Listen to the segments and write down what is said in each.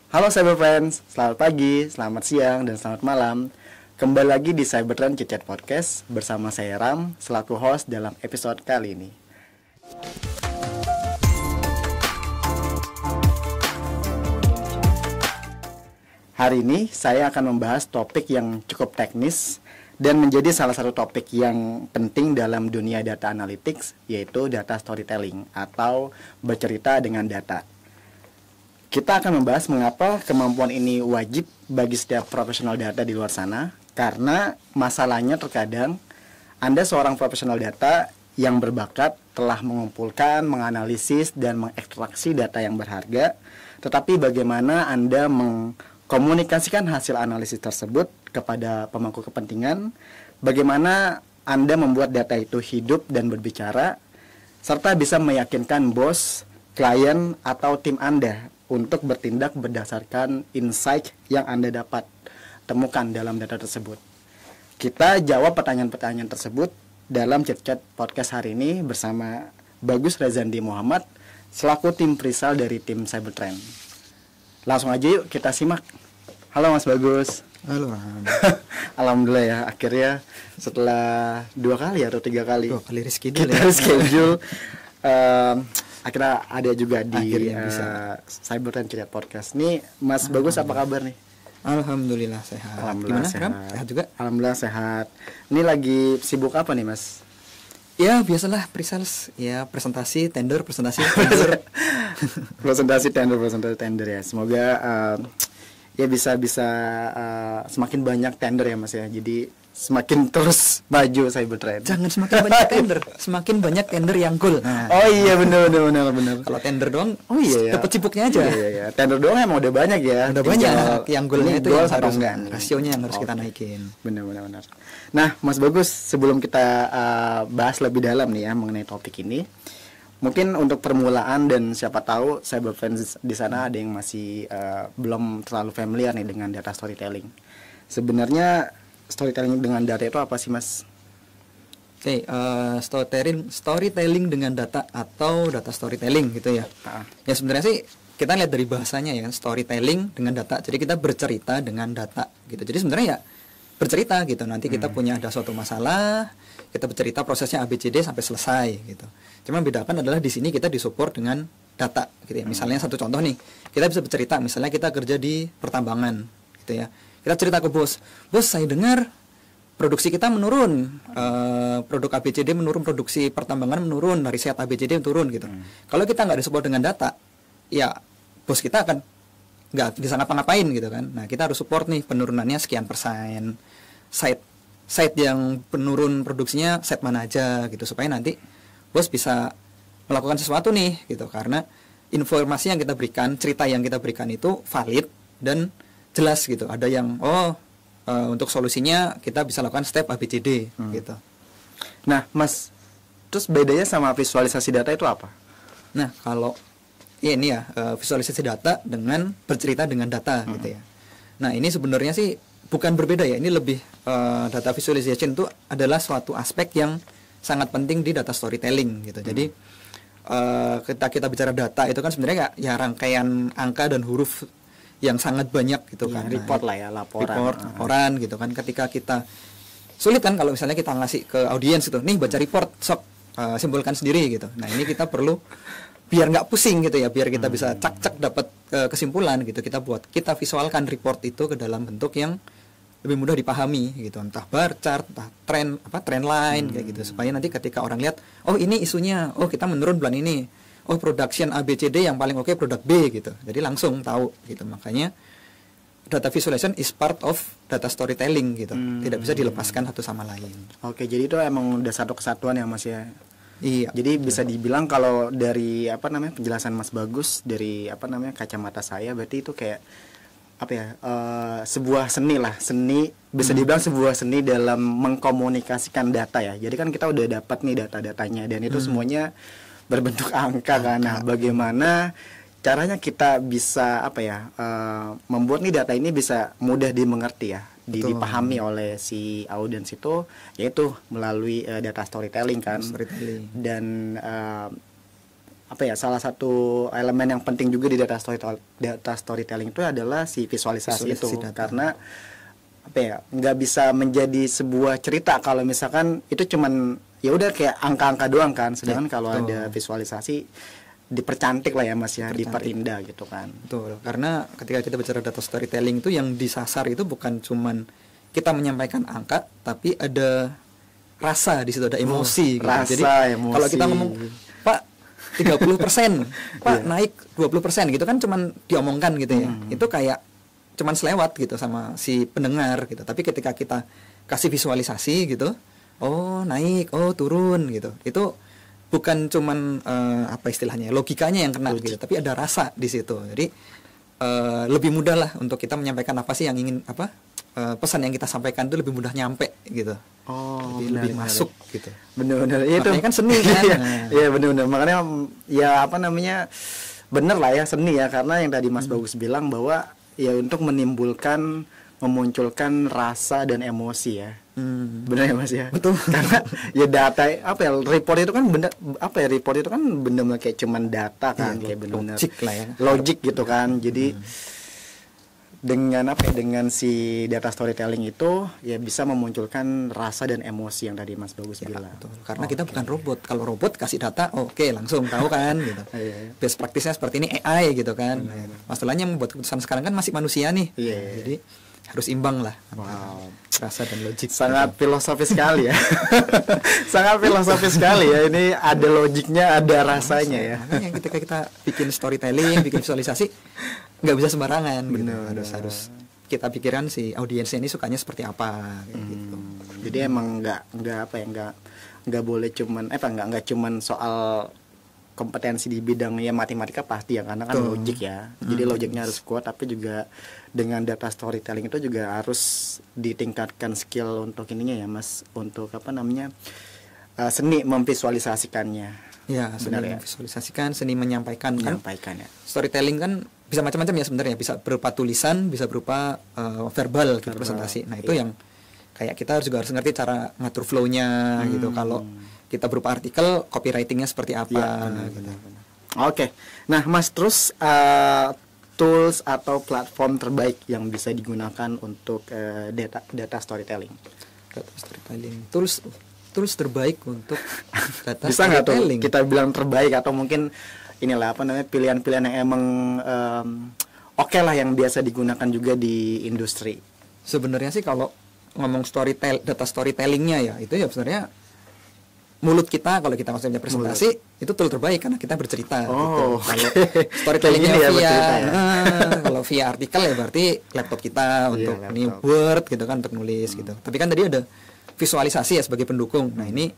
Halo Cyber Friends, selamat pagi, selamat siang, dan selamat malam. Kembali lagi di Cybertrend Chit Chat Podcast bersama saya Ram selaku host dalam episode kali ini. Hari ini saya akan membahas topik yang cukup teknis dan menjadi salah satu topik yang penting dalam dunia data analytics, yaitu data storytelling atau bercerita dengan data. Kita akan membahas mengapa kemampuan ini wajib bagi setiap profesional data di luar sana, karena masalahnya terkadang Anda seorang profesional data yang berbakat telah mengumpulkan, menganalisis, dan mengekstraksi data yang berharga, tetapi bagaimana Anda mengkomunikasikan hasil analisis tersebut kepada pemangku kepentingan, bagaimana Anda membuat data itu hidup dan berbicara, serta bisa meyakinkan bos, klien, atau tim Anda untuk bertindak berdasarkan insight yang Anda dapat temukan dalam data tersebut. Kita jawab pertanyaan-pertanyaan tersebut dalam chat-chat podcast hari ini bersama Bagus Rezandi Muhammad selaku tim perisal dari tim Cybertrend. Langsung aja yuk kita simak. Halo Mas Bagus. Halo. Alhamdulillah ya, akhirnya setelah 2 kali atau 3 kali 2 kali reschedule kita reschedule akhirnya ada juga di Cybertrend Chit Chat Podcast. Nih Mas Bagus, apa kabar nih? Alhamdulillah sehat. Alhamdulillah gimana, sehat. Ram? Sehat juga? Alhamdulillah sehat. Ini lagi sibuk apa nih Mas? Ya biasalah pre-sales, ya presentasi tender. presentasi tender ya. Semoga ya bisa semakin banyak tender ya Mas ya. Jadi semakin terus maju Cybertrend. Jangan semakin banyak tender, semakin banyak tender yang goal. Nah. Oh iya benar. Kalau tender doang, ya. dapat cipuknya aja. Iya. Tender doang emang udah banyak ya. Udah banyak. Yang goalnya itu goal yang harus enggak, rasionya yang harus kita naikin. Benar. Nah, Mas Bagus, sebelum kita bahas lebih dalam nih ya mengenai topik ini, mungkin untuk permulaan dan siapa tahu cyber friends di sana ada yang masih belum terlalu familiar nih dengan data storytelling. Sebenarnya storytelling dengan data itu apa sih Mas? Oke, storytelling dengan data atau data storytelling gitu ya. Ya sebenarnya sih kita lihat dari bahasanya ya, storytelling dengan data. Jadi kita bercerita dengan data gitu. Jadi sebenarnya ya bercerita gitu. Nanti kita punya ada suatu masalah, kita bercerita prosesnya ABCD sampai selesai gitu. Cuma bedakan adalah di sini kita disupport dengan data gitu ya. Misalnya satu contoh nih, kita bisa bercerita misalnya kita kerja di pertambangan gitu ya. Kita cerita ke bos, saya dengar produksi kita menurun, produk ABCD menurun, produksi pertambangan menurun, dari riset ABCD turun gitu. Kalau kita nggak disupport dengan data, ya bos kita akan nggak bisa ngapa-ngapain gitu kan. Nah kita harus support nih penurunannya sekian persen, site yang penurun produksinya site mana aja gitu, supaya nanti bos bisa melakukan sesuatu nih gitu, karena informasi yang kita berikan, cerita yang kita berikan itu valid dan jelas gitu. Ada yang untuk solusinya kita bisa lakukan step ABCD gitu. Nah Mas, terus bedanya sama visualisasi data itu apa? Nah kalau ini ya visualisasi data dengan bercerita dengan data gitu ya. Nah ini sebenarnya sih bukan berbeda ya. Ini lebih data visualization itu adalah suatu aspek yang sangat penting di data storytelling gitu. Jadi kita bicara data itu kan sebenarnya ya rangkaian angka dan huruf yang sangat banyak gitu kan. Report lah ya, laporan gitu kan. Ketika kita sulit kan kalau misalnya kita ngasih ke audiens gitu, nih baca report, sok simpulkan sendiri gitu. Nah ini kita perlu biar nggak pusing gitu ya, biar kita bisa cak dapat kesimpulan gitu. Kita visualkan report itu ke dalam bentuk yang lebih mudah dipahami gitu, entah bar chart, entah trend line kayak gitu, supaya nanti ketika orang lihat, oh ini isunya, oh kita menurun bulan ini, oh production ABCD yang paling oke produk B gitu. Jadi langsung tahu gitu. Makanya data visualization is part of data storytelling gitu. Tidak bisa dilepaskan satu sama lain. Oke, jadi itu emang udah satu kesatuan ya Mas ya. Iya. Jadi bisa dibilang kalau dari penjelasan Mas Bagus, dari kacamata saya, berarti itu kayak sebuah seni bisa dibilang sebuah seni dalam mengkomunikasikan data ya. Jadi kan kita udah dapat nih data-datanya dan itu semuanya berbentuk angka kan. Nah, bagaimana caranya kita bisa membuat nih data ini bisa mudah dimengerti ya, dipahami oleh si audiens itu, yaitu melalui data storytelling kan. Dan apa ya, salah satu elemen yang penting juga di data storytelling itu adalah si visualisasi itu data. Karena apa ya, nggak bisa menjadi sebuah cerita kalau misalkan itu cuman ya udah kayak angka-angka doang kan, sedangkan kalau ada visualisasi dipercantik lah ya Mas ya, diperindah gitu kan. Betul, karena ketika kita bicara data storytelling itu yang disasar itu bukan cuman kita menyampaikan angka, tapi ada rasa di situ, ada emosi gitu. Rasa, jadi emosi. Kalau kita ngomong Pak 30%, Pak naik 20% gitu kan cuman diomongkan gitu ya. Itu kayak cuman selewat gitu sama si pendengar gitu. Tapi ketika kita kasih visualisasi gitu, oh naik, oh turun gitu. Itu bukan cuman apa istilahnya, logikanya yang kena gitu, tapi ada rasa di situ. Jadi lebih mudah lah untuk kita menyampaikan apa sih yang ingin pesan yang kita sampaikan itu lebih mudah nyampe gitu. Lebih masuk gitu. Benar-benar itu kan seni kan. Iya benar-benar. Makanya ya apa namanya, bener lah ya seni ya, karena yang tadi Mas Bagus bilang bahwa ya untuk memunculkan rasa dan emosi ya. Benar ya Mas ya. Betul. Karena ya data apa ya, report itu kan report itu kan benar-benar kayak cuman data kan, kayak benar-benar logik lah ya. Logik gitu kan. Jadi dengan dengan si data storytelling itu ya bisa memunculkan rasa dan emosi yang tadi Mas Bagus bilang. Betul. Karena kita bukan robot. Kalau robot kasih data, langsung tahu kan gitu. Best practice-nya seperti ini AI gitu kan. Masalahnya membuat keputusan sekarang kan masih manusia nih. Jadi harus imbang lah. Rasa dan logik. Sangat filosofis sekali ya. Sangat filosofis sekali ya. Ini ada logiknya, ada rasanya ya. Makanya ketika kita bikin storytelling, bikin visualisasi, nggak bisa sembarangan. Bener. Gitu. Harus kita pikiran si audiensnya ini sukanya seperti apa. Gitu. Jadi emang nggak boleh cuman nggak cuman soal kompetensi di bidangnya matematika pasti ya, karena kan logik ya. Jadi logiknya harus kuat, tapi juga dengan data storytelling itu juga harus ditingkatkan skill untuk ininya ya Mas, untuk seni memvisualisasikannya. Ya, seni memvisualisasikan, seni menyampaikan ya. Storytelling kan bisa macam-macam ya sebenarnya, bisa berupa tulisan, bisa berupa verbal gitu, presentasi. Nah, itu yang kayak kita juga harus ngerti cara ngatur flow-nya gitu. Kalau kita berupa artikel, copywriting-nya seperti apa gitu. Oke. Nah, Mas, terus tools atau platform terbaik yang bisa digunakan untuk data storytelling. Data storytelling. Tools terbaik untuk data bisa storytelling. Bisa nggak tuh kita bilang terbaik, atau mungkin inilah pilihan-pilihan yang emang oke lah yang biasa digunakan juga di industri. Sebenarnya sih kalau ngomong data storytellingnya ya, itu ya sebenarnya mulut kita, kalau kita maksudnya presentasi itu tool terbaik karena kita bercerita gitu. Kalau storytellingnya kalau via artikel ya berarti laptop kita untuk ini Word gitu kan, untuk nulis gitu. Tapi kan tadi ada visualisasi ya sebagai pendukung. Nah, ini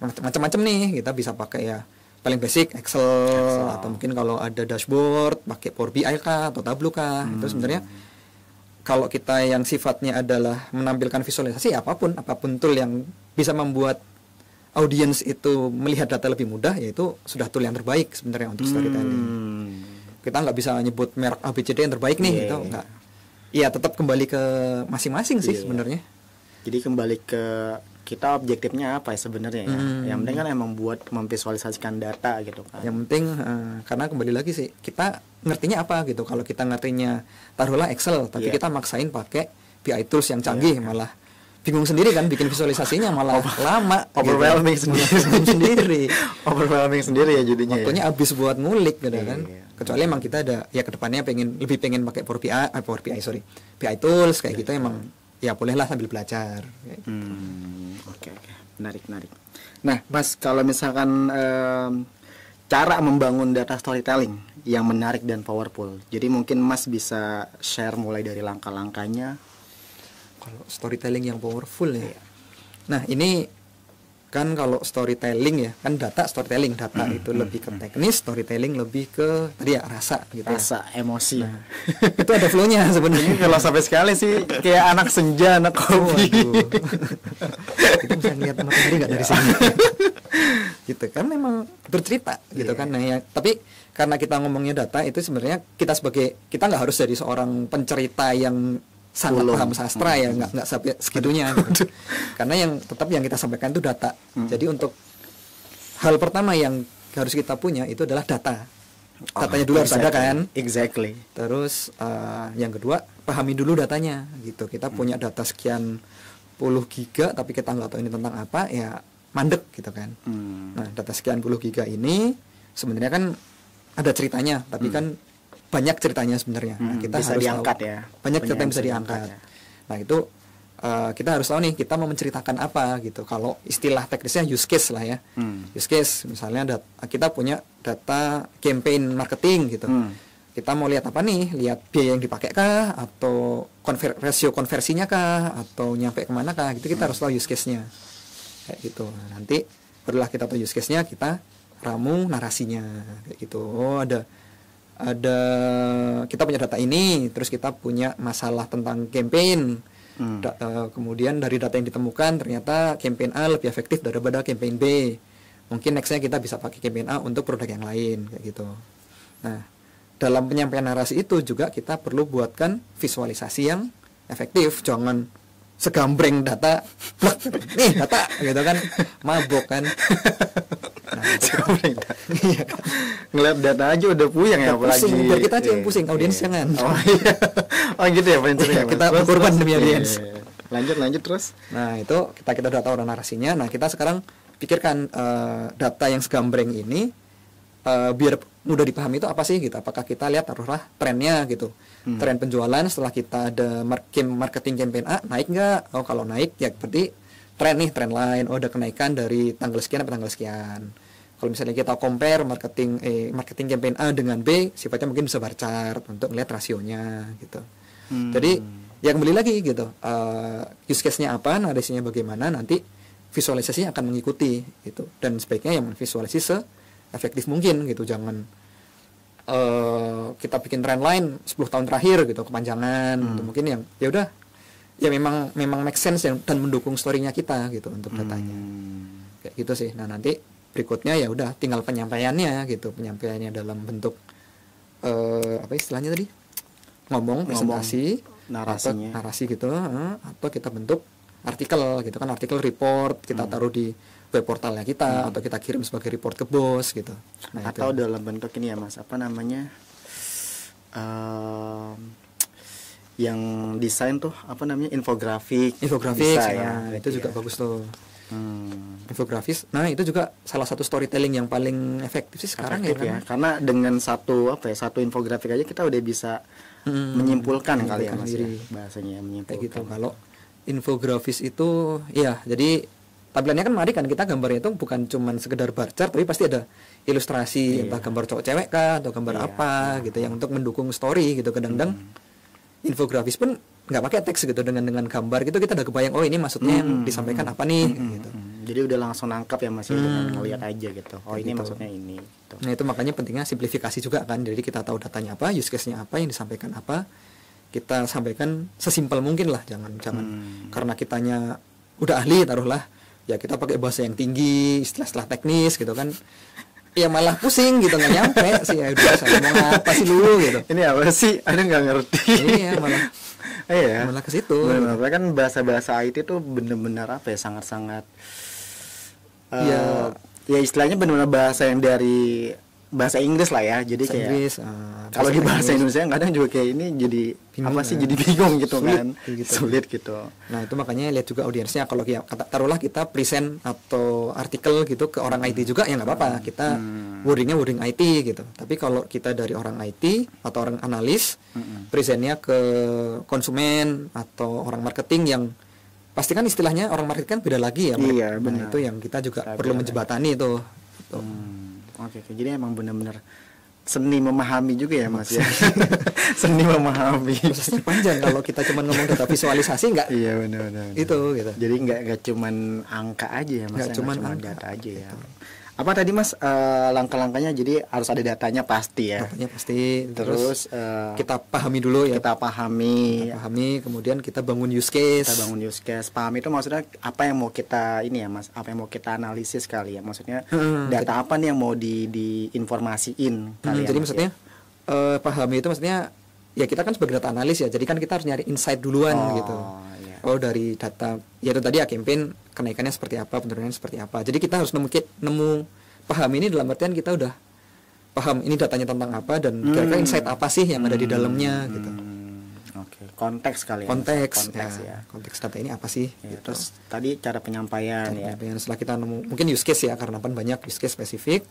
macam-macam nih, kita bisa pakai ya paling basic Excel. Atau mungkin kalau ada dashboard pakai Power BI kah atau Tableau kah. Itu sebenarnya kalau kita yang sifatnya adalah menampilkan visualisasi, apapun tool yang bisa membuat audiens itu melihat data lebih mudah, yaitu sudah tool yang terbaik sebenarnya untuk storytelling. Kita nggak bisa nyebut merek ABCD yang terbaik nih, gitu nggak. Iya, tetap kembali ke masing-masing sih sebenarnya. Jadi kembali ke kita objektifnya apa ya sebenarnya ya. Yang penting kan emang buat memvisualisasikan data gitu kan. Yang penting karena kembali lagi sih, kita ngertinya apa gitu. Kalau kita ngertinya taruhlah Excel, tapi kita maksain pakai BI tools yang canggih, malah bingung sendiri kan, bikin visualisasinya malah lama, overwhelming gitu. sendiri. Overwhelming sendiri ya jadinya. Waktunya habis buat ngulik gitu kan. Kecuali emang kita ada ya kedepannya lebih pengen pakai BI tools kayak gitu, emang ya bolehlah sambil belajar. Gitu. Oke. Menarik. Nah, Mas, kalau misalkan cara membangun data storytelling yang menarik dan powerful, jadi mungkin Mas bisa share mulai dari langkah-langkahnya. Kalau storytelling yang powerful ya. Nah, ini kan kalau storytelling ya, kan storytelling data itu lebih ke teknis, storytelling lebih ke tadi ya rasa gitu. Rasa, emosi. Nah, itu ada flow-nya sebenarnya. Kalau sampai sekali sih kayak anak senja, anak kopi. Kita bisa lihat matahari nggak dari sini? Gitu kan, memang bercerita gitu kan. Nah, ya, tapi karena kita ngomongnya data itu sebenarnya kita nggak harus jadi seorang pencerita yang sangat paham sastra ya, nggak sampai segitunya gitu. Karena yang kita sampaikan itu data. Jadi untuk hal pertama yang harus kita punya itu adalah datanya dulu harus ada kan. Exactly. Terus yang kedua, pahami dulu datanya gitu. Kita punya data sekian puluh giga tapi kita nggak tahu ini tentang apa, ya mandek gitu kan. Nah, data sekian puluh giga ini sebenarnya kan ada ceritanya, tapi kan banyak ceritanya sebenarnya. Nah, kita bisa harus diangkat tahu, ya. banyak cerita yang bisa diangkat. Ya. Nah, itu kita harus tahu nih kita mau menceritakan apa gitu. Kalau istilah teknisnya use case lah ya. Use case misalnya kita punya data campaign marketing gitu. Kita mau lihat apa nih? Lihat biaya yang dipakai kah, atau rasio konversinya kah, atau nyampe kemana kah? Gitu kita harus tahu use case-nya. Kayak gitu. Nah, nanti barulah kita tahu use case-nya, kita ramu narasinya kayak gitu. Oh, ada kita punya data ini, terus kita punya masalah tentang campaign. Kemudian dari data yang ditemukan ternyata campaign A lebih efektif daripada campaign B. Mungkin nextnya kita bisa pakai campaign A untuk produk yang lain kayak gitu. Nah, dalam penyampaian narasi itu juga kita perlu buatkan visualisasi yang efektif. Jangan segambreng data, nih data gitu kan, mabok kan. Nah, ngeliat data aja udah puyeng ya, apalagi biar kita aja yang pusing, audiens jangan. Oh iya. Oh gitu ya prinsipnya. Kita berkorban demi audiens. Lanjut terus. Nah, itu kita udah tahu narasinya. Nah, kita sekarang pikirkan data yang segambreng ini biar mudah dipahami itu apa sih gitu. Apakah kita lihat taruhlah trennya gitu. Tren penjualan setelah kita ada marketing campaign A naik nggak? Oh, kalau naik ya berarti tren line. Oh, ada kenaikan dari tanggal sekian sampai tanggal sekian. Kalau misalnya kita compare marketing campaign A dengan B, sifatnya mungkin bisa bar chart untuk melihat rasionya gitu. Jadi ya kembali lagi gitu, use case-nya apa, narasinya bagaimana, nanti visualisasinya akan mengikuti gitu. Dan sebaiknya yang visualisasi se-efektif mungkin gitu. Jangan kita bikin trend line 10 tahun terakhir gitu, kepanjangan gitu. Mungkin yang ya udah ya memang make sense dan mendukung story-nya kita gitu untuk datanya. Kayak gitu sih. Nah, nanti berikutnya ya udah tinggal penyampaiannya gitu. Penyampaiannya dalam bentuk apa istilahnya tadi? Ngomong presentasi, narasi gitu, atau kita bentuk artikel gitu kan, artikel report kita taruh di web portalnya kita, atau kita kirim sebagai report ke bos gitu. Nah, atau itu dalam bentuk ini ya Mas, apa namanya, yang desain tuh apa namanya, infografik bisa, ya itu juga bagus tuh. Infografis, nah itu juga salah satu storytelling yang paling efektif sih sekarang ya. Karena dengan satu infografik aja kita udah bisa menyimpulkan kali ya Mas ya, bahasanya menyimpulkan gitu. Kalau infografis itu ya jadi tampilannya kan menarik kan, kita gambarnya itu bukan cuman sekedar bar chart tapi pasti ada ilustrasi, entah gambar cowok cewek kah atau gambar apa gitu yang untuk mendukung story gitu. Kadang-kadang infografis pun nggak pakai teks gitu, dengan gambar gitu kita udah kebayang oh ini maksudnya yang disampaikan apa nih gitu. Jadi udah langsung nangkap ya Mas dengan ngelihat aja gitu. Oh ini gitu. Maksudnya ini gitu. Nah, itu makanya pentingnya simplifikasi juga kan. Jadi kita tahu datanya apa, use case-nya apa, yang disampaikan apa, kita sampaikan sesimpel mungkin lah. Jangan karena kitanya udah ahli taruhlah ya kita pakai bahasa yang tinggi, istilah-istilah teknis gitu kan. Ya malah pusing gitu, nggak nyampe sih. Ya udah saya ngomong apa sih dulu gitu. Ini apa sih? Ada nggak ngerti. Iya malah ke situ. Benar, kan bahasa IT tuh benar-benar apa ya, sangat-sangat ya istilahnya benar-benar bahasa yang dari bahasa Inggris lah ya. Jadi kayak kalau di bahasa Indonesia kadang juga kayak ini jadi bingung, apa sih, jadi bingung gitu sulit gitu. Nah, itu makanya lihat juga audiensnya. Kalau taruhlah kita present atau artikel gitu ke orang IT juga ya nggak apa-apa, kita wording IT gitu. Tapi kalau kita dari orang IT atau orang analis, presentnya ke konsumen atau orang marketing, yang pasti kan istilahnya orang marketing kan beda lagi ya. Iya, benar. Itu yang kita juga perlu menjembatani itu. Oke, jadi emang benar-benar seni memahami juga ya Mas ya. Seni memahami. Prosesnya panjang kalau kita cuma ngomong data visualisasi nggak. Iya benar. Itu gitu. Jadi nggak cuman angka aja ya Mas. Nggak cuman data aja ya. Apa tadi Mas langkah-langkahnya? Jadi harus ada datanya pasti ya. Datanya pasti. Terus kita pahami dulu ya. Kita pahami, kemudian kita bangun use case. Pahami itu maksudnya apa yang mau kita ini ya Mas? Apa yang mau kita analisis kali ya? Maksudnya data apa nih yang mau diinformasiin kali ya? Jadi maksudnya pahami itu maksudnya ya kita kan sebagai data analis ya. Jadi kan kita harus nyari insight duluan gitu. Iya. Oh, dari data ya itu tadi ya, campaign kenaikannya seperti apa, penurunannya seperti apa. Jadi kita harus nemu paham ini dalam artian kita udah paham ini datanya tentang apa dan kira-kira insight apa sih yang ada di dalamnya gitu. Oke, konteks kali ya. Konteks Ya. Konteks data ini apa sih? Ya, gitu. terus tadi cara penyampaian ya. Penyampaian setelah kita nemu mungkin use case ya, karena kan banyak use case spesifik.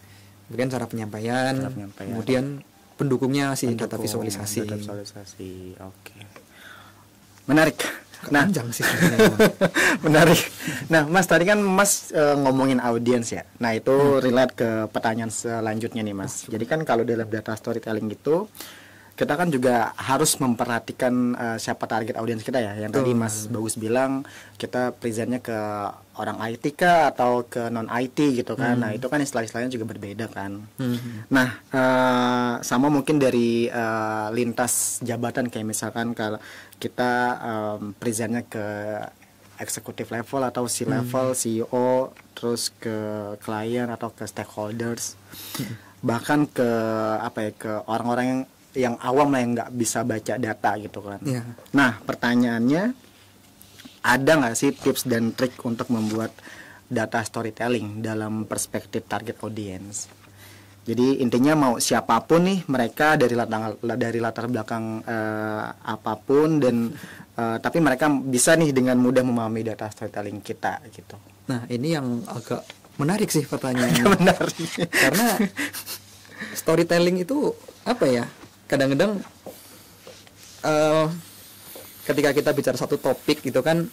Kemudian cara penyampaian. Kemudian pendukungnya sih data visualisasi. Data visualisasi. Oke. Menarik. Nah, panjang sih sebenarnya. Menarik. Nah, Mas tadi kan Mas ngomongin audiens ya. Nah, itu relate ke pertanyaan selanjutnya nih, Mas. Jadi kan kalau dalam data storytelling itu kita kan juga harus memperhatikan siapa target audiens kita ya. Yang tadi Mas Bagus bilang kita presentnya ke orang IT kah atau ke non IT gitu kan. Nah, itu kan istilah-istilahnya juga berbeda kan. Nah, sama mungkin dari lintas jabatan kayak misalkan kalau kita presentnya ke executive level atau C-level, CEO, terus ke klien atau ke stakeholders. Bahkan ke ke orang-orang yang awam lah yang nggak bisa baca data gitu kan. Nah, pertanyaannya ada nggak sih tips dan trik untuk membuat data storytelling dalam perspektif target audience? Jadi intinya mau siapapun nih mereka dari latar belakang apapun dan tapi mereka bisa nih dengan mudah memahami data storytelling kita gitu. Nah, ini yang agak menarik sih pertanyaannya. Menarik. Karena storytelling itu apa ya? Kadang-kadang ketika kita bicara satu topik gitu kan,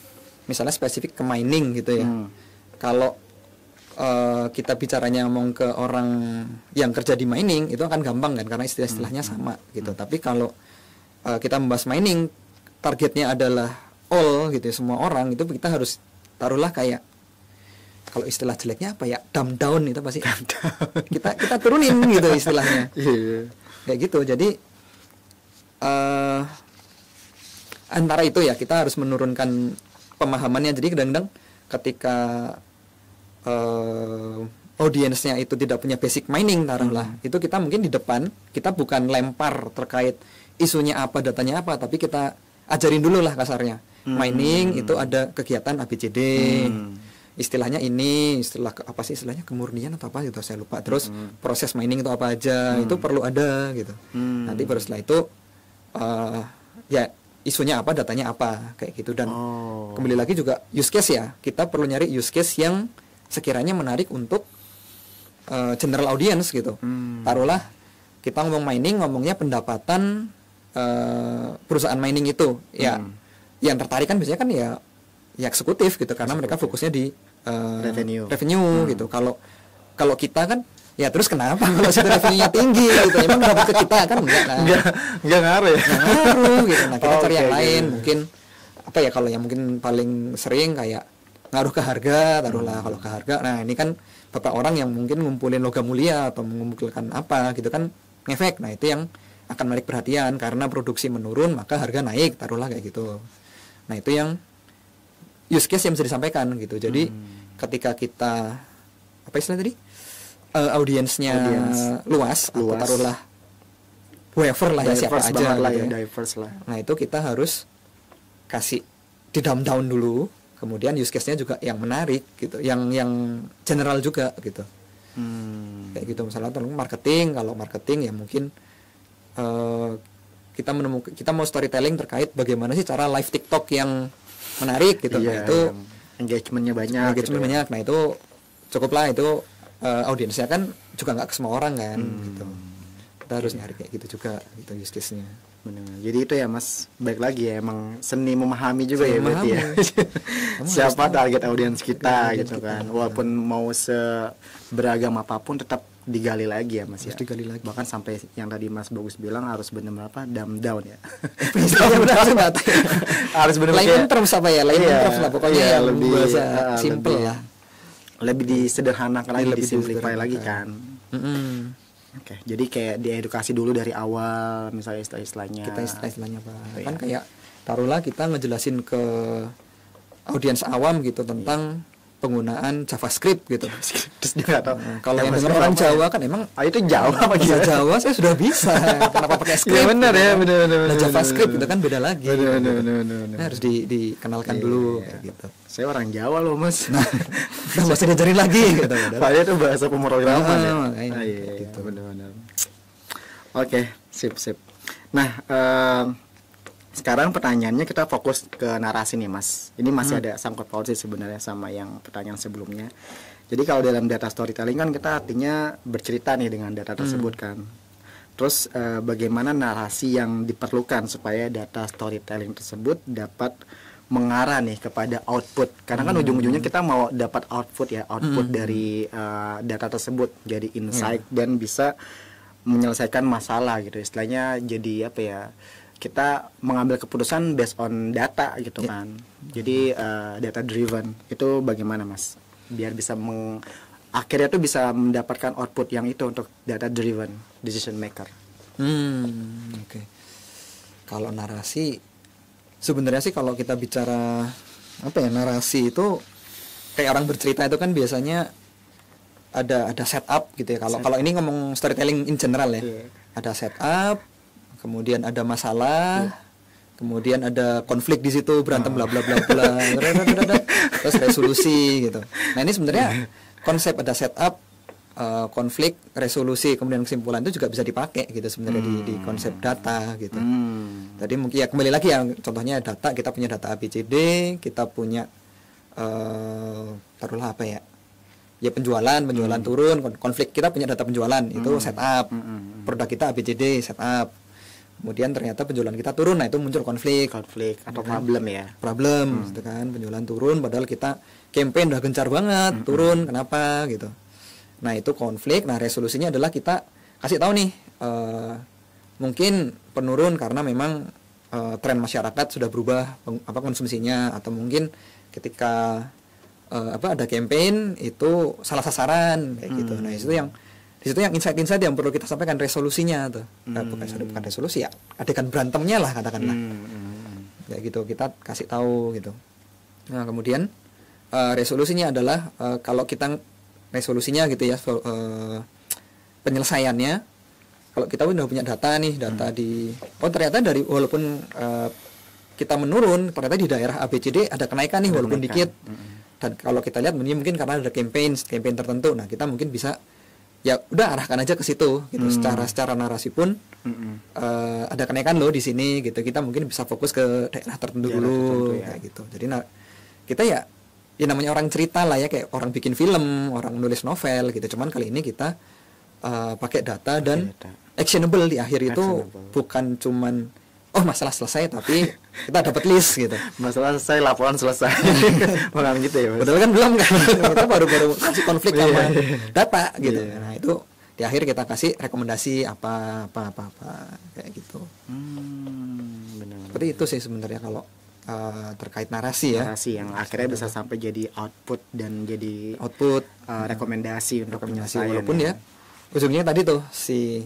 misalnya spesifik ke mining gitu ya. Kalau kita bicaranya ngomong ke orang yang kerja di mining itu akan gampang kan, karena istilah-istilahnya sama gitu. Tapi kalau kita membahas mining, targetnya adalah all gitu ya, semua orang, itu kita harus taruhlah kayak, kalau istilah jeleknya apa ya, dumb down itu pasti kita turunin gitu istilahnya. Kayak gitu. Jadi antara itu ya kita harus menurunkan pemahamannya. Jadi kadang-kadang ketika audiensnya itu tidak punya basic mining taruhlah, itu kita mungkin di depan kita bukan lempar terkait isunya apa, datanya apa, tapi kita ajarin dulu lah kasarnya. Mining itu ada kegiatan ABCD, istilahnya ini, istilah apa sih istilahnya, kemurnian atau apa gitu saya lupa. Terus proses mining itu apa aja, itu perlu ada gitu. Nanti baru setelah itu ya isunya apa, datanya apa, kayak gitu. Dan kembali lagi juga use case ya, kita perlu nyari use case yang sekiranya menarik untuk general audience gitu. Taruhlah kita ngomong mining, ngomongnya pendapatan perusahaan mining itu ya, yang tertarik kan biasanya kan ya eksekutif gitu, karena mereka fokusnya di revenue gitu. Kalau kita kan ya terus kenapa kalau situ revenue-nya tinggi gitu, emang dapat ke kita kan enggak kan, enggak ngaruh ya, enggak ngaruh gitu. Nah, kita cari yang lain, mungkin apa ya, kalau yang mungkin paling sering kayak ngaruh ke harga taruhlah. Kalau ke harga, nah ini kan beberapa orang yang mungkin ngumpulin logam mulia atau mengumpulkan apa gitu kan ngefek. Nah, itu yang akan menarik perhatian, karena produksi menurun maka harga naik taruhlah kayak gitu. Nah, itu yang use case yang bisa disampaikan gitu. Jadi ketika kita apa istilah tadi, audiensnya luas atau taruhlah whoever lah ya, siapa aja lah gitu ya, diverse lah. Nah, itu kita harus kasih di down dulu, kemudian use case-nya juga yang menarik gitu, yang general juga gitu. Kayak gitu. Misalnya marketing, kalau marketing ya mungkin kita mau storytelling terkait bagaimana sih cara live TikTok yang menarik gitu. Nah, itu engagementnya banyak gitu. Banyak. Nah, itu cukuplah, itu audiensnya kan juga nggak ke semua orang kan gitu. Kita harus nyari kayak gitu juga gitu use case-nya. Benar. Jadi itu ya Mas, baik lagi ya, emang seni memahami juga ya berarti ya. Siapa target audiens kita gitu kan. Walaupun mau seberagam apapun tetap digali lagi ya Mas ya. Digali lagi. Bahkan sampai yang tadi Mas Bagus bilang harus benar-benar apa, dumb down ya. Harus benar-benar layman terms apa ya? Layman terms lah pokoknya yang lebih bahasa simple lah. Lebih disederhanakan lagi, disimplify lagi kan. Oke, jadi kayak diedukasi dulu dari awal, misalnya istilah-istilahnya. Kita istilah-istilahnya Pak. Kan kayak taruhlah kita ngejelasin ke audiens awam gitu tentang penggunaan JavaScript gitu. Terus dia nggak tahu. Kalau yang dengar orang Jawa kan emang itu Jawa apa bahasa Jawa saya sudah bisa. Kenapa pakai script? Ya benar ya, benar. Nah, JavaScript itu kan beda lagi. Benar. Nah, harus dikenalkan dulu kayak gitu. Saya orang Jawa loh, Mas. Nah, nggak usah diajarin lagi gitu. Padahal itu bahasa pemrograman ya. Iya, gitu. Benar. Oke, sip. Nah, sekarang pertanyaannya kita fokus ke narasi nih, Mas. Ini masih ada sangkut paut sih sebenarnya sama yang pertanyaan sebelumnya. Jadi kalau dalam data storytelling kan kita artinya bercerita nih dengan data tersebut kan. Terus bagaimana narasi yang diperlukan supaya data storytelling tersebut dapat mengarah nih kepada output. Karena kan ujung-ujungnya kita mau dapat output dari data tersebut, jadi insight dan bisa menyelesaikan masalah gitu. Istilahnya jadi apa ya? Kita mengambil keputusan based on data gitu kan. Jadi data driven itu bagaimana, Mas? Biar bisa akhirnya tuh bisa mendapatkan output yang itu untuk data driven decision maker. Oke. Kalau narasi sebenarnya sih kalau kita bicara narasi itu kayak orang bercerita itu kan biasanya ada setup gitu ya. Kalau ini ngomong storytelling in general ya. Ada setup, kemudian ada masalah, kemudian ada konflik di situ, berantem bla bla bla bla, terus resolusi gitu. Nah ini sebenarnya konsep ada setup, konflik, resolusi, kemudian kesimpulan itu juga bisa dipakai gitu sebenarnya di konsep data gitu. Tadi mungkin ya kembali lagi ya, contohnya data, kita punya data ABCD, kita punya taruhlah apa ya? Ya penjualan turun, konflik, kita punya data penjualan itu setup, produk kita ABCD setup. Kemudian ternyata penjualan kita turun, nah itu muncul konflik atau problem ya. Problem gitu kan, penjualan turun padahal kita campaign udah gencar banget, turun kenapa gitu. Nah, itu konflik. Nah, resolusinya adalah kita kasih tahu nih mungkin penurun karena memang tren masyarakat sudah berubah konsumsinya, atau mungkin ketika ada campaign itu salah sasaran kayak gitu. Nah, di situ yang insight-insight yang perlu kita sampaikan resolusinya tuh. Bukan resolusi ya, adegan berantemnya lah katakanlah. Kayak gitu kita kasih tahu gitu. Nah, kemudian resolusinya adalah kalau kita resolusinya gitu ya, penyelesaiannya kalau kita udah punya data nih, ternyata dari walaupun kita menurun, ternyata di daerah ABCD ada kenaikan nih walaupun dikit. Dan kalau kita lihat mungkin karena ada campaign tertentu, nah kita mungkin bisa ya udah arahkan aja ke situ gitu. Secara narasi pun ada kenaikan loh di sini gitu. Kita mungkin bisa fokus ke daerah tertentu dulu kayak gitu. Jadi kita ya namanya orang cerita lah ya, kayak orang bikin film, orang nulis novel gitu. Cuman kali ini kita pakai data dan actionable di akhir itu bukan cuman masalah selesai, tapi kita dapat list gitu. Masalah selesai, laporan selesai. Bukan gitu ya, Mas. Padahal kan belum kan. Kita baru kasih konflik sama data gitu. Nah, itu di akhir kita kasih rekomendasi apa kayak gitu. Benar. Seperti itu sih sebenarnya kalau terkait narasi ya. Narasi yang akhirnya bisa sampai jadi output dan jadi rekomendasi untuk penyelesaian. Walaupun ya ujungnya tadi tuh si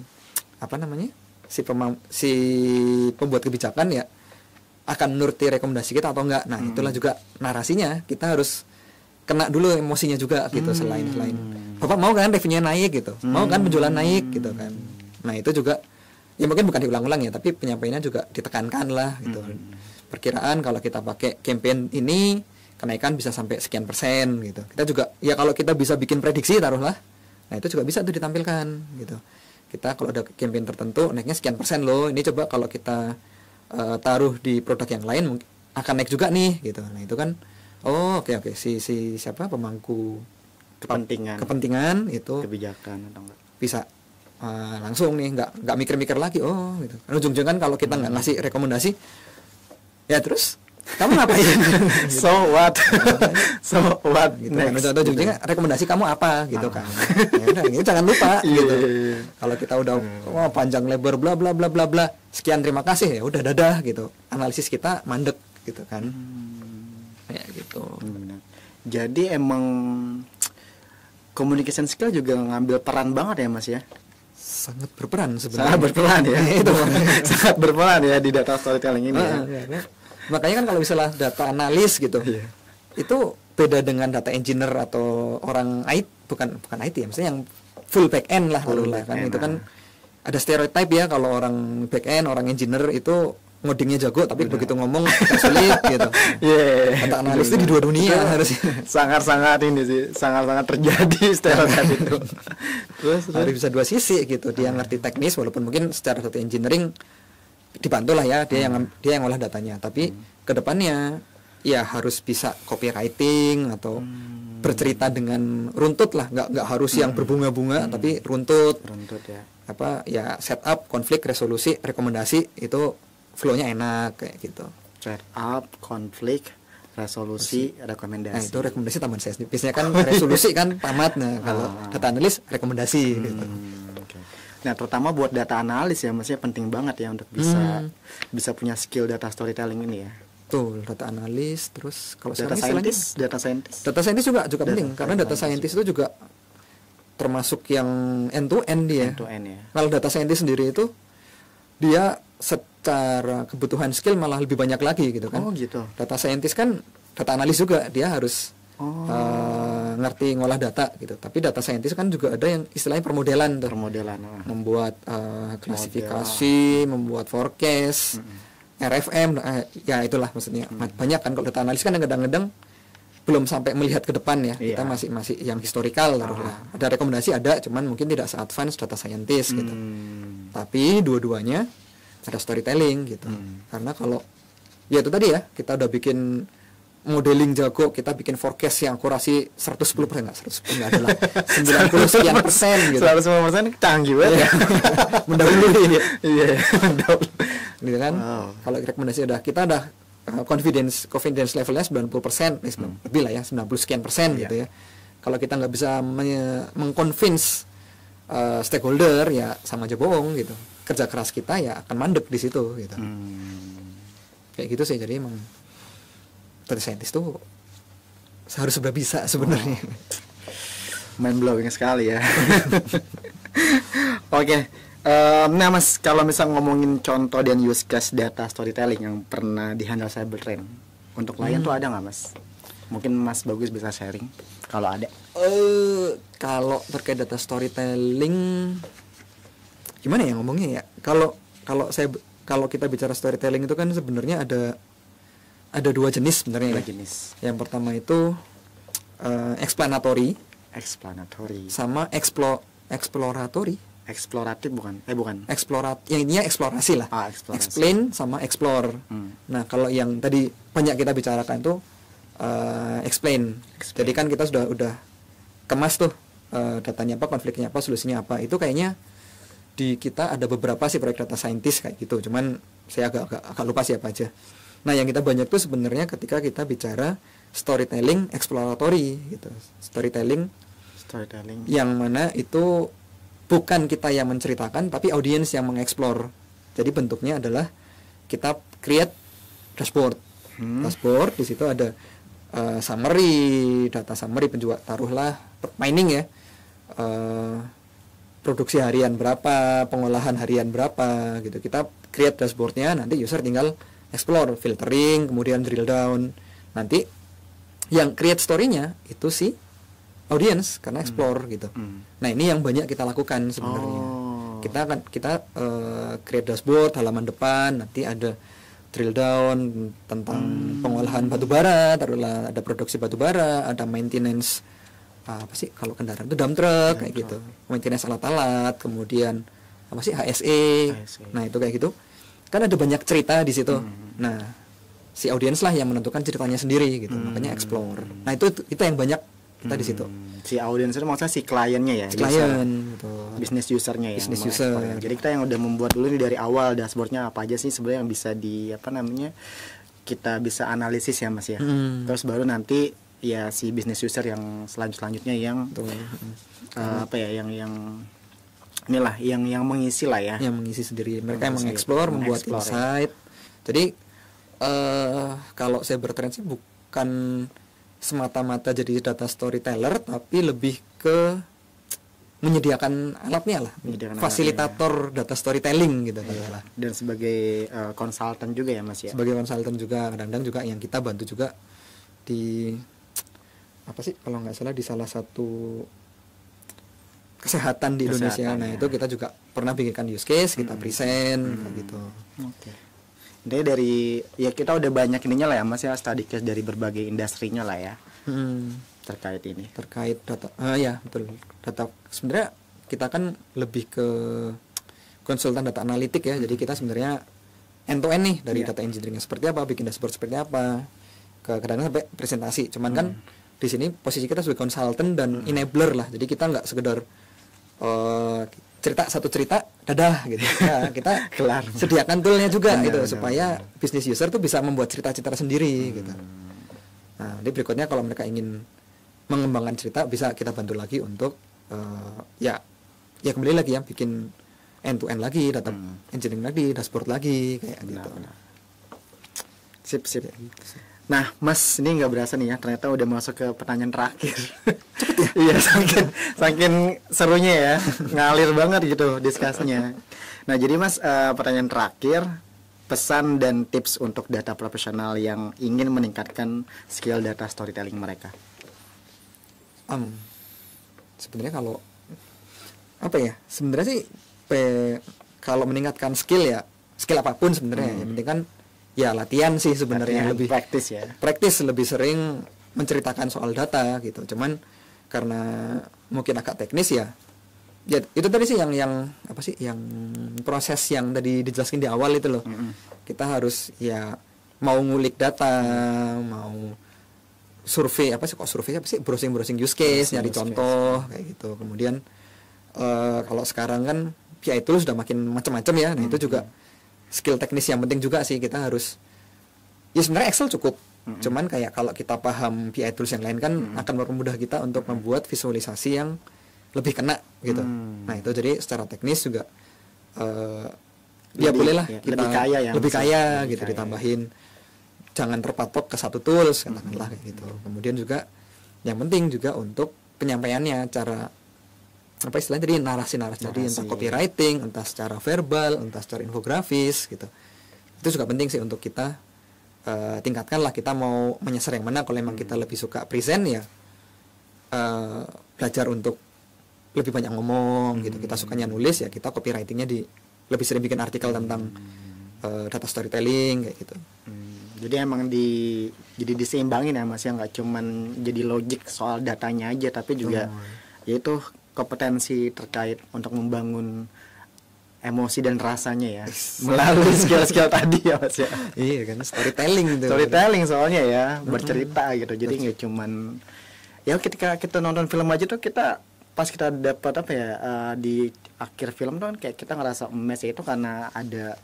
pembuat kebijakan ya akan menuruti rekomendasi kita atau enggak. Nah, itulah juga narasinya. Kita harus kena dulu emosinya juga gitu. Selain Bapak mau kan revenue naik gitu, mau kan penjualan naik gitu kan. Nah, itu juga ya mungkin bukan diulang-ulang ya, tapi penyampaiannya juga ditekankan lah gitu. Perkiraan kalau kita pakai campaign ini kenaikan bisa sampai sekian persen gitu. Kita juga ya kalau kita bisa bikin prediksi taruhlah, nah itu juga bisa tuh ditampilkan gitu. Kita kalau ada campaign tertentu naiknya sekian persen loh, ini coba kalau kita taruh di produk yang lain mungkin akan naik juga nih gitu. Nah itu kan oke si siapa pemangku kepentingan itu kebijakan atau enggak bisa langsung nih nggak mikir-mikir lagi gitu. Ujung-ujungnya kan kalau kita nggak ngasih rekomendasi ya terus kamu ngapain? So what gitu kan. Ujung-ujungnya rekomendasi kamu apa gitu kan. Ya udah, gitu jangan lupa gitu. Kalau kita udah panjang lebar bla bla bla bla bla, sekian terima kasih, ya udah dadah gitu. Analisis kita mandek gitu kan. Ya gitu. Jadi emang communication skill juga ngambil peran banget ya, Mas ya. Sangat berperan sebenarnya. Sangat berperan ya. Itu sangat berperan ya di data storytelling ini ya. Makanya kan kalau misalnya data analis gitu, itu beda dengan data engineer atau orang IT, bukan IT ya, maksudnya yang full back end lah kan itu kan ada stereotype ya kalau orang back end, orang engineer itu ngodingnya jago tapi begitu ngomong agak sulit gitu. Data analis itu di dua dunia harusnya. Sangat-sangat ini sih, sangat-sangat terjadi stereotype itu. Terus harus bisa dua sisi gitu. Dia ngerti teknis walaupun mungkin secara data engineering dibantu lah ya, dia yang olah datanya, tapi kedepannya ya harus bisa copywriting atau bercerita dengan runtut lah, nggak harus yang berbunga-bunga tapi runtut ya. Apa ya, setup, konflik, resolusi, rekomendasi itu flow-nya enak kayak gitu. Setup, konflik, resolusi, rekomendasi. Nah, itu rekomendasi taman saya. Biasanya kan resolusi kan tamat. Nah, kalau data analis rekomendasi gitu. Okay. Nah, terutama buat data analis ya, maksudnya penting banget ya untuk bisa punya skill data storytelling ini ya. Tuh, data analis, terus kalau data scientist juga penting karena data scientist itu juga termasuk yang end to end dia. End to end ya. Kalau data scientist sendiri itu dia secara kebutuhan skill malah lebih banyak lagi gitu kan. Oh gitu. Data scientist kan data analis juga, dia harus ngerti ngolah data gitu. Tapi data scientist kan juga ada yang istilahnya permodelan tuh. Membuat klasifikasi, membuat forecast, RFM, ya itulah maksudnya. Banyak kan kalau data analis kan kadang-kadang belum sampai melihat ke depan ya. Kita masih yang historical lah. Ada rekomendasi ada, cuman mungkin tidak se-advance data scientist gitu. Tapi dua-duanya ada storytelling gitu. Karena kalau ya itu tadi ya, kita udah bikin modeling jago, kita bikin forecast yang akurasi 110%, enggak 110 enggak adalah 90 sekian persen gitu. 110% canggih banget ya. Mendahului ya. Iya, mendahului. Gitu kan. Kalau rekomendasi kita udah confidence levelnya 90%, lebih lah ya, 90 sekian persen gitu ya. Kalau kita nggak bisa mengconvince stakeholder ya sama aja bohong gitu. Kerja keras kita ya akan mandek di situ gitu. Kayak gitu sih. Jadi emang data scientist tuh harus sudah bisa sebenarnya. Mind blowing sekali ya. Oke. Nah Mas, kalau misal ngomongin contoh dan use case data storytelling yang pernah dihandle Cybertrain untuk klien tuh ada nggak Mas? Mungkin Mas Bagus bisa sharing kalau ada. Kalau terkait data storytelling, gimana ya ngomongnya ya? Kalau kita bicara storytelling itu kan sebenarnya ada dua jenis sebenarnya. Yang pertama itu explanatory sama exploratory. Eksploratif bukan? Yang intinya eksplorasi lah. Explain sama explore. Nah, kalau yang tadi banyak kita bicarakan itu explain. Jadi kan kita udah kemas tuh datanya apa, konfliknya apa, solusinya apa. Itu kayaknya di kita ada beberapa sih proyek data scientist kayak gitu. Cuman saya agak lupa siapa aja. Nah, yang kita banyak tuh sebenarnya ketika kita bicara storytelling exploratory gitu. Storytelling yang mana itu bukan kita yang menceritakan tapi audiens yang mengeksplor. Jadi bentuknya adalah kita create dashboard. Dashboard di situ ada summary, data summary taruhlah mining ya. Produksi harian berapa, pengolahan harian berapa gitu. Kita create dashboardnya, nanti user tinggal explore, filtering, kemudian drill down. Nanti yang create story-nya itu sih audience karena explore gitu. Nah, ini yang banyak kita lakukan sebenarnya. Kita create dashboard halaman depan, nanti ada drill down tentang pengolahan batubara, taruhlah ada produksi batubara, ada maintenance apa sih kalau kendaraan itu dump truck kayak gitu. Maintenance alat-alat, kemudian apa sih HSE. Nah, itu kayak gitu. Kan ada banyak cerita di situ. Nah, si audiens lah yang menentukan ceritanya sendiri gitu. Makanya explore. Nah, itu yang banyak kita di situ. Si audiens itu maksudnya si kliennya ya. Business usernya ya. Business user. Jadi kita yang udah membuat dulu nih dari awal dashboardnya apa aja sih sebenarnya yang bisa kita bisa analisis ya Mas ya. Terus baru nanti ya si business user yang selanjutnya yang yang mengisi lah ya. Yang mengisi sendiri. Mereka yang mengeksplor, membuat insight. Jadi kalau saya bertrend sih bukan semata-mata jadi data storyteller, tapi lebih ke menyediakan alatnya lah, fasilitator data storytelling gitu. Dan sebagai konsultan juga ya Mas ya. Sebagai konsultan juga, kadang-kadang juga yang kita bantu juga di apa sih kalau nggak salah di salah satu kesehatan di Indonesia. Nah, itu kita juga pernah bikinkan use case, kita present gitu. Oke. Jadi dari ya kita udah banyak ininya lah ya Mas ya, study case dari berbagai industrinya lah ya. Terkait ini. Terkait data. Ya, betul. Data sebenarnya kita kan lebih ke konsultan data analitik ya. Jadi kita sebenarnya end to end nih dari data engineering seperti apa, bikin dashboard seperti apa, kadang-kadang sampai presentasi. Cuman kan di sini posisi kita sebagai konsultan dan enabler lah. Jadi kita nggak sekedar satu cerita dadah gitu ya, kita kelar, sediakan toolnya juga gitu supaya bisnis user tuh bisa membuat cerita-cerita sendiri gitu. Nah, di berikutnya kalau mereka ingin mengembangkan cerita bisa kita bantu lagi untuk ya kembali lagi ya bikin end to end lagi, data engineering lagi, dashboard lagi kayak gitu. Sip. Nah, Mas, ini nggak berasa nih ya, ternyata udah masuk ke pertanyaan terakhir. Cepet ya? Iya, saking serunya ya, ngalir banget gitu diskusinya. Nah, jadi Mas, pertanyaan terakhir, pesan dan tips untuk data profesional yang ingin meningkatkan skill data storytelling mereka. Sebenarnya kalau apa ya? Sebenarnya sih kalau meningkatkan skill apapun sebenarnya, yang penting kan ya latihan sih sebenarnya, lebih praktis lebih sering menceritakan soal data gitu. Cuman karena mungkin agak teknis ya itu tadi sih yang apa sih yang proses yang tadi dijelaskan di awal itu loh. Kita harus ya mau ngulik data, mau survei apa sih browsing use case, nyari contoh kayak gitu. Kemudian kalau sekarang kan ya itu sudah makin macam-macam ya. Nah, itu juga skill teknis yang penting juga sih. Kita harus ya sebenarnya Excel cukup, cuman kayak kalau kita paham BI tools yang lain kan akan mempermudah kita untuk membuat visualisasi yang lebih kena gitu. Nah, itu jadi secara teknis juga ya bolehlah kita lebih kaya gitu, ditambahin, jangan terpatok ke satu tools katakanlah kayak gitu. Kemudian juga yang penting juga untuk penyampaiannya, cara apa istilahnya tadi, narasi tadi, entah copywriting, entah secara verbal, entah secara infografis gitu. Itu juga penting sih untuk kita tingkatkan lah. Kita mau menyasar yang mana. Kalau memang kita lebih suka present ya belajar untuk lebih banyak ngomong gitu. Kita sukanya nulis ya kita copywritingnya lebih sering bikin artikel tentang data storytelling kayak gitu. Jadi emang jadi diseimbangin ya Mas ya, nggak cuman jadi logik soal datanya aja, tapi juga yaitu kompetensi terkait untuk membangun emosi dan rasanya ya melalui skill-skill tadi ya Mas ya. Iya kan, storytelling soalnya ya, bercerita gitu. Jadi nggak cuman ya ketika kita nonton film aja tuh kita pas kita dapat apa ya di akhir film tuh kayak kita ngerasa emes itu karena ada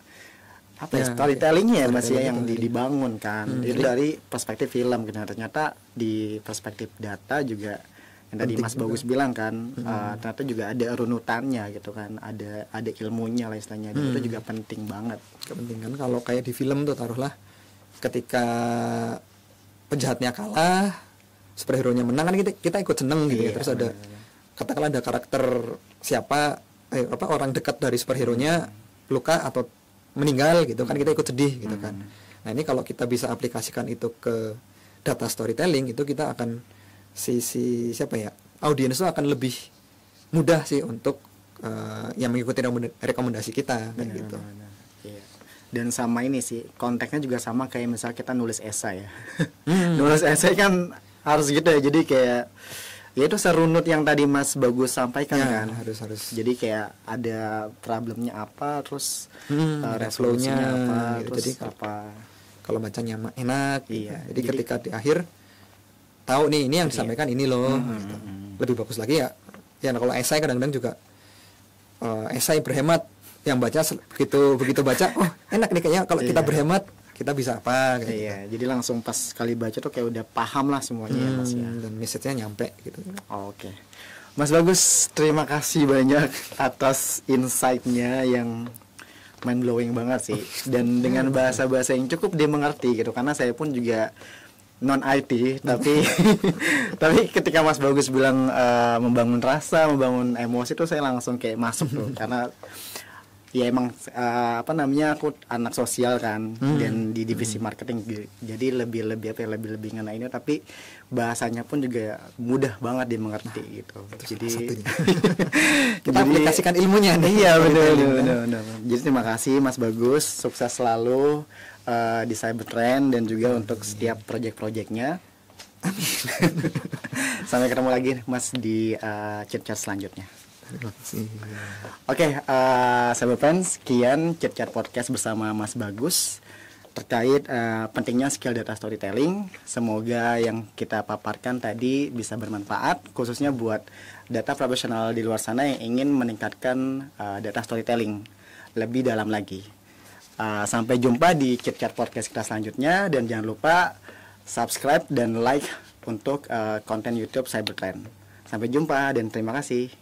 apa ya, storytellingnya ya Mas ya yang dibangun kan. Itu dari perspektif film gitu. Ternyata di perspektif data juga yang tadi Mas Bagus bilang kan, ternyata juga ada runutannya gitu kan, ada ilmunya lah istilahnya. Dan itu juga penting banget. Penting kan kalau kayak di film tuh taruhlah ketika penjahatnya kalah, superhero-nya menang kan kita ikut seneng gitu ya. Terus ada katakanlah ada karakter siapa orang dekat dari superhero-nya luka atau meninggal gitu kan, kita ikut sedih gitu kan. Nah, ini kalau kita bisa aplikasikan itu ke data storytelling, itu kita akan siapa ya, audiens itu akan lebih mudah sih untuk yang mengikuti rekomendasi kita kayak gitu. Iya. Dan sama ini sih konteksnya juga sama kayak misalnya kita nulis esai ya. Nulis esai kan harus gitu ya, jadi kayak ya itu serunut yang tadi Mas Bagus sampaikan kan, harus jadi kayak ada problemnya apa, terus resolusinya apa gitu. Terus jadi kalau bacanya enak gitu. Jadi ketika di akhir tahu nih ini yang disampaikan ini loh gitu. Lebih bagus lagi ya kalau esai kadang-kadang juga esai berhemat, yang baca begitu baca oh enak nih kayaknya kalau kita berhemat kita bisa apa kayak gitu. Jadi langsung pas kali baca tuh kayak udah paham lah semuanya ya Mas ya, dan message-nya nyampe gitu. Oke. Mas Bagus, terima kasih banyak atas insight-nya yang mind blowing banget sih, dan dengan bahasa-bahasa yang cukup dimengerti gitu, karena saya pun juga non IT tapi tapi ketika Mas Bagus bilang membangun rasa, membangun emosi tuh saya langsung kayak masuk tuh karena Ya emang apa namanya, aku anak sosial kan, dan di divisi marketing, jadi lebih ngena ini, tapi bahasanya pun juga mudah banget dimengerti gitu. Jadi kita aplikasikan ilmunya nih. Iya benar. Jadi terima kasih Mas Bagus, sukses selalu di Cybertrend dan juga untuk setiap project-projectnya. Sampai ketemu lagi Mas di chat-chat selanjutnya. Oke, Cybertrend, sekian chat-chat podcast bersama Mas Bagus terkait pentingnya skill data storytelling. Semoga yang kita paparkan tadi bisa bermanfaat, khususnya buat data profesional di luar sana yang ingin meningkatkan data storytelling lebih dalam lagi. Sampai jumpa di chat-chat podcast kita selanjutnya, dan jangan lupa subscribe dan like untuk konten YouTube Cybertrend. Sampai jumpa dan terima kasih.